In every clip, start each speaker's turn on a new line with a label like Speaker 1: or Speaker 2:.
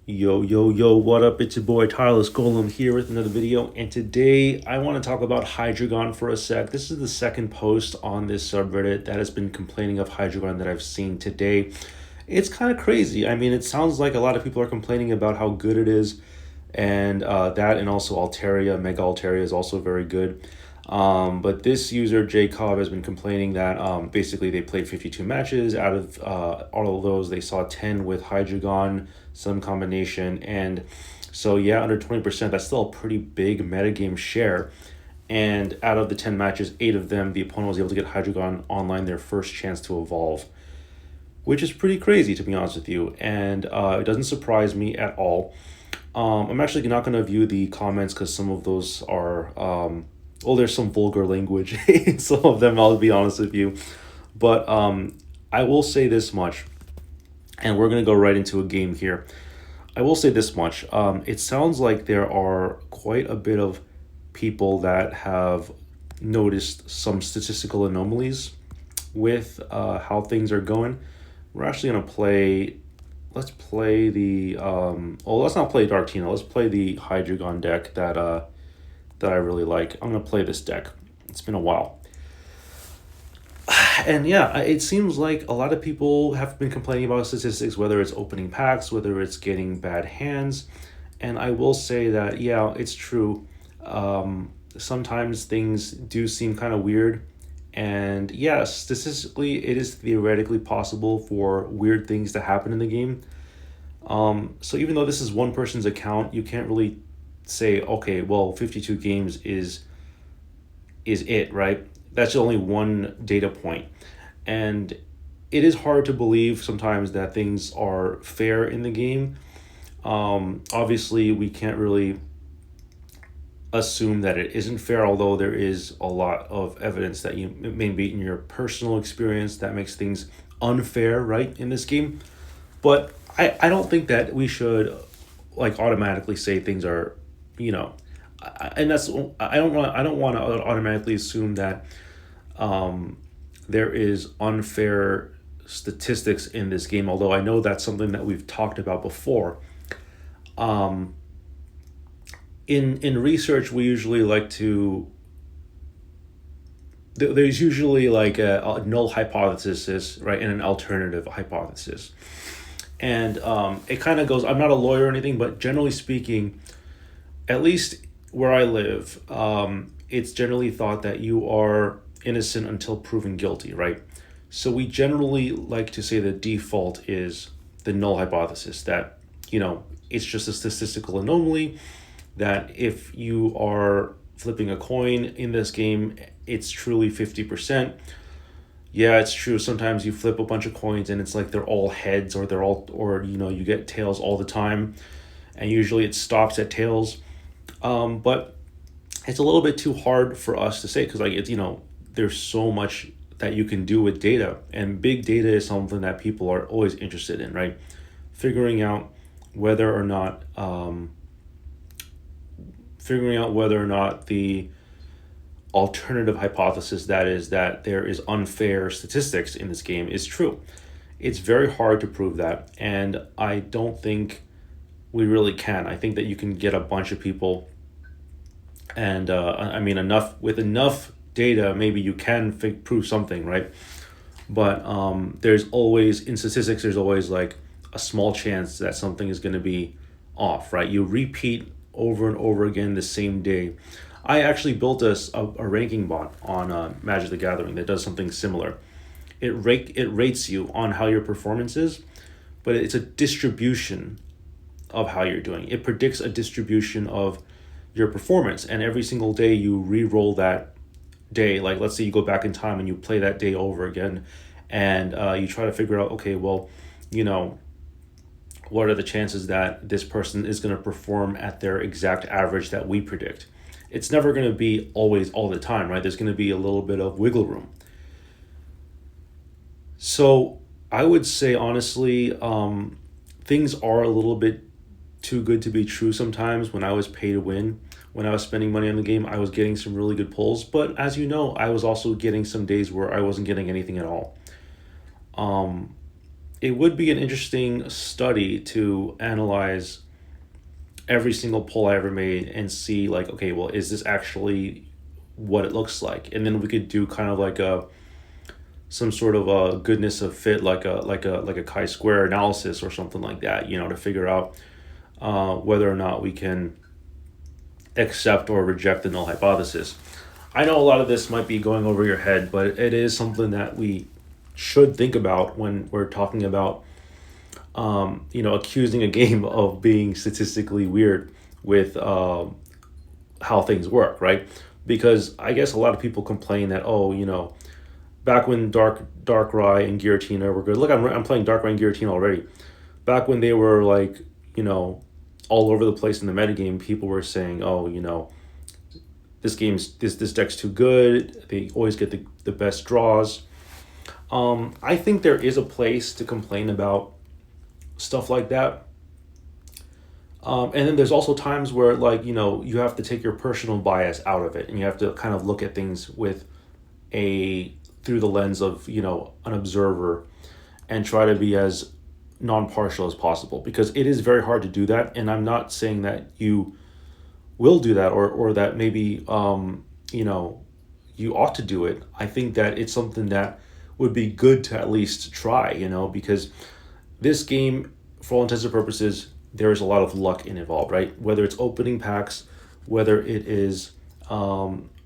Speaker 1: Yo, what up? It's your boy Tyler Golem here with another video. And today I want to talk about Hydreigon for a sec. This is the second post on this subreddit that has been complaining of Hydreigon that I've seen today. It's kind of crazy. I mean, it sounds like a lot of people are complaining about how good it is, and and also Altaria, Mega Altaria is also very good. But this user, Jacob, has been complaining that basically they played 52 matches. Out of all of those, they saw 10 with Hydreigon, some combination. And so, yeah, under 20%, that's still a pretty big metagame share. And out of the 10 matches, 8 of them, the opponent was able to get Hydreigon online their first chance to evolve, which is pretty crazy, to be honest with you. And it doesn't surprise me at all. I'm actually not going to view the comments because some of those are there's some vulgar language in some of them, I'll be honest with you. But I will say this much, and we're going to go right into a game here. I will say this much. It sounds like there are quite a bit of people that have noticed some statistical anomalies with how things are going. We're actually going to play. Let's play the. Let's not play Darktina. Let's play the Hydreigon deck that I really like. I'm gonna play this deck. It's been a while. And yeah, it seems like a lot of people have been complaining about statistics, whether it's opening packs, whether it's getting bad hands. And I will say that, yeah, it's true. Sometimes things do seem kind of weird. And yeah, statistically, it is theoretically possible for weird things to happen in the game. So even though this is one person's account, you can't really say, okay, well, 52 games is it, right? That's only one data point. And it is hard to believe sometimes that things are fair in the game. Obviously, we can't really assume that it isn't fair, although there is a lot of evidence that you maybe in your personal experience that makes things unfair, right, in this game. But I don't think that we should like automatically say things are, you know, and that's I don't want to automatically assume that there is unfair statistics in this game. Although I know that's something that we've talked about before. Um, in research, we usually like to. There's usually like a null hypothesis, right, and an alternative hypothesis, and it kind of goes. I'm not a lawyer or anything, but generally speaking, at least where I live, it's generally thought that you are innocent until proven guilty, right? So we generally like to say the default is the null hypothesis that, it's just a statistical anomaly, that if you are flipping a coin in this game, it's truly 50%. Yeah, it's true. Sometimes you flip a bunch of coins and it's like they're all heads or you get tails all the time. And usually it stops at tails. But it's a little bit too hard for us to say because there's so much that you can do with data, and big data is something that people are always interested in, right? Figuring out whether or not the alternative hypothesis, that is that there is unfair statistics in this game, is true. It's very hard to prove that, and I don't think we really can. I think that you can get a bunch of people, and enough data, maybe you can prove something, right? But there's always in statistics, there's always like a small chance that something is going to be off, right? You repeat over and over again the same day. I actually built a ranking bot on Magic the Gathering that does something similar. It rates you on how your performance is, but it's a distribution of how you're doing. It predicts a distribution of your performance, and every single day you re-roll that day. Like, let's say you go back in time and you play that day over again, and you try to figure out, okay, well, what are the chances that this person is going to perform at their exact average that we predict? It's never going to be always all the time, right? There's going to be a little bit of wiggle room. So I would say, honestly, things are a little bit too good to be true sometimes. When I was pay to win, when I was spending money on the game, I was getting some really good pulls. But as you know, I was also getting some days where I wasn't getting anything at all. Um, it would be an interesting study to analyze every single pull I ever made and see like, okay, well, is this actually what it looks like? And then we could do kind of like a some sort of a goodness of fit, like a chi-square analysis or something like that, to figure out whether or not we can accept or reject the null hypothesis. I know a lot of this might be going over your head, but it is something that we should think about when we're talking about, accusing a game of being statistically weird with how things work, right? Because I guess a lot of people complain that, oh, back when Darkrai and Giratina were good. Look, I'm playing Darkrai and Giratina already. Back when they were like, all over the place in the metagame, people were saying, oh, this deck's too good. They always get the best draws. I think there is a place to complain about stuff like that. And then there's also times where like, you have to take your personal bias out of it and you have to kind of look at things with through the lens of, an observer and try to be as non-partial as possible, because it is very hard to do that. And I'm not saying that you will do that or that maybe, you ought to do it. I think that it's something that would be good to at least try, because this game, for all intents and purposes, there is a lot of luck involved, right? Whether it's opening packs, whether it is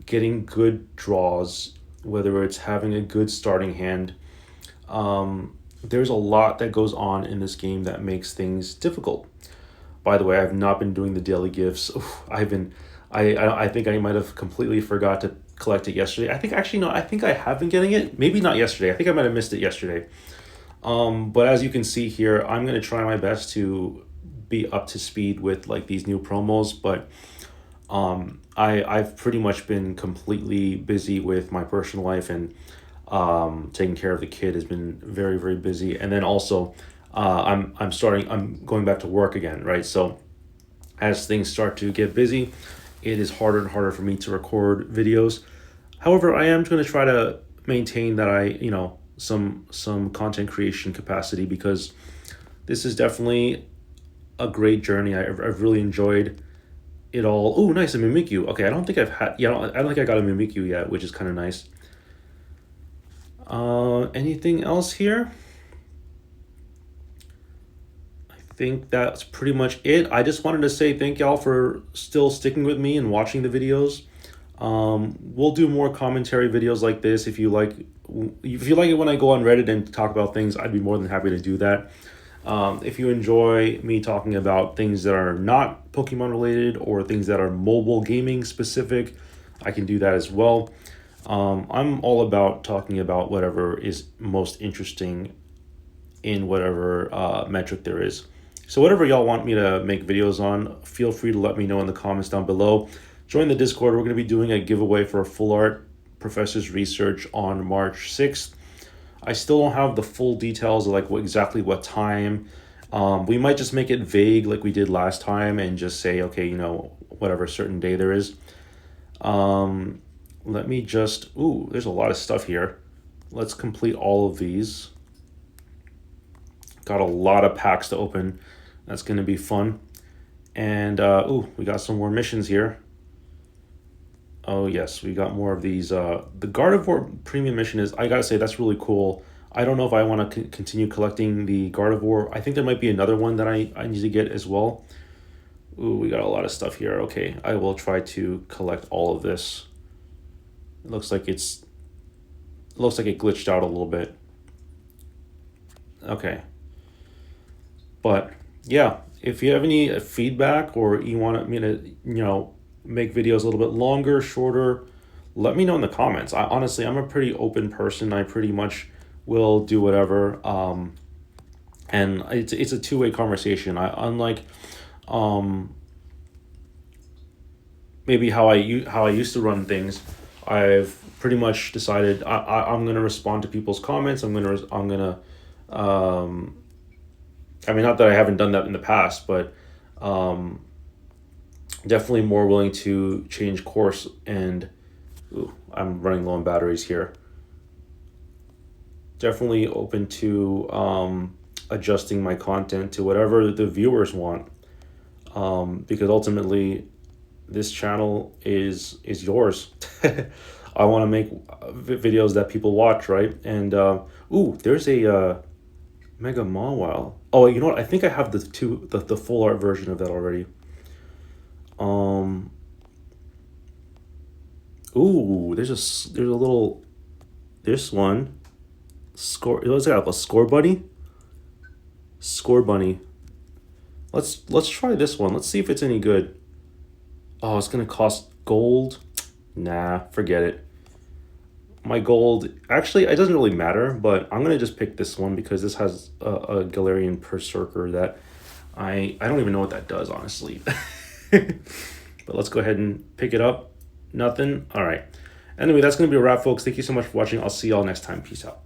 Speaker 1: getting good draws, whether it's having a good starting hand. There's a lot that goes on in this game that makes things difficult. By the way, I've not been doing the daily gifts. Oof, I think I might have completely forgot to collect it yesterday. I think actually no, I think I have been getting it. Maybe not yesterday. I think I might have missed it yesterday. But as you can see here, I'm gonna try my best to be up to speed with like these new promos, but I've pretty much been completely busy with my personal life, and taking care of the kid has been very, very busy. And then also I'm going back to work again, right? So as things start to get busy, it is harder and harder for me to record videos. However, I am going to try to maintain that some content creation capacity, because this is definitely a great journey. I've really enjoyed it all. Oh, nice, a Mimikyu. Okay, I don't think I've had, I don't think I got a Mimikyu yet, which is kind of nice. Anything else here? I think that's pretty much it. I just wanted to say thank y'all for still sticking with me and watching the videos. We'll do more commentary videos like this. If you like it when I go on Reddit and talk about things, I'd be more than happy to do that. If you enjoy me talking about things that are not Pokemon related or things that are mobile gaming specific, I can do that as well. I'm all about talking about whatever is most interesting in whatever metric there is. So whatever y'all want me to make videos on, feel free to let me know in the comments down below. Join the Discord. We're going to be doing a giveaway for a full art Professor's Research on March 6th. I still don't have the full details of like exactly what time. We might just make it vague like we did last time and just say, okay, whatever certain day there is. Let me just, there's a lot of stuff here. Let's complete all of these. Got a lot of packs to open. That's going to be fun. And, we got some more missions here. Oh, yes, we got more of these. The Gardevoir premium mission is, I gotta say, that's really cool. I don't know if I want to continue collecting the Gardevoir. I think there might be another one that I need to get as well. Ooh, we got a lot of stuff here. Okay, I will try to collect all of this. It looks like it glitched out a little bit. Okay. But yeah, if you have any feedback or you want me to, make videos a little bit longer, shorter, let me know in the comments. Honestly, I'm a pretty open person. I pretty much will do whatever. And it's a two-way conversation. Unlike maybe how I used to run things, I've pretty much decided I'm gonna respond to people's comments. I'm gonna I mean, not that I haven't done that in the past, but definitely more willing to change course. And I'm running low on batteries here. Definitely open to adjusting my content to whatever the viewers want. Because ultimately, this channel is yours. I want to make videos that people watch, right? And ooh, there's a Mega Mawile. Oh, you know what? I think I have the full art version of that already. Um, ooh, there's a little this one score. What's that? A score bunny? Score bunny. Let's try this one. Let's see if it's any good. Oh, it's gonna cost gold. Nah, forget it. My gold, actually, it doesn't really matter, but I'm gonna just pick this one because this has a Galarian Berserker that I don't even know what that does, honestly. But let's go ahead and pick it up. Nothing. All right. Anyway, that's gonna be a wrap, folks. Thank you so much for watching. I'll see y'all next time. Peace out.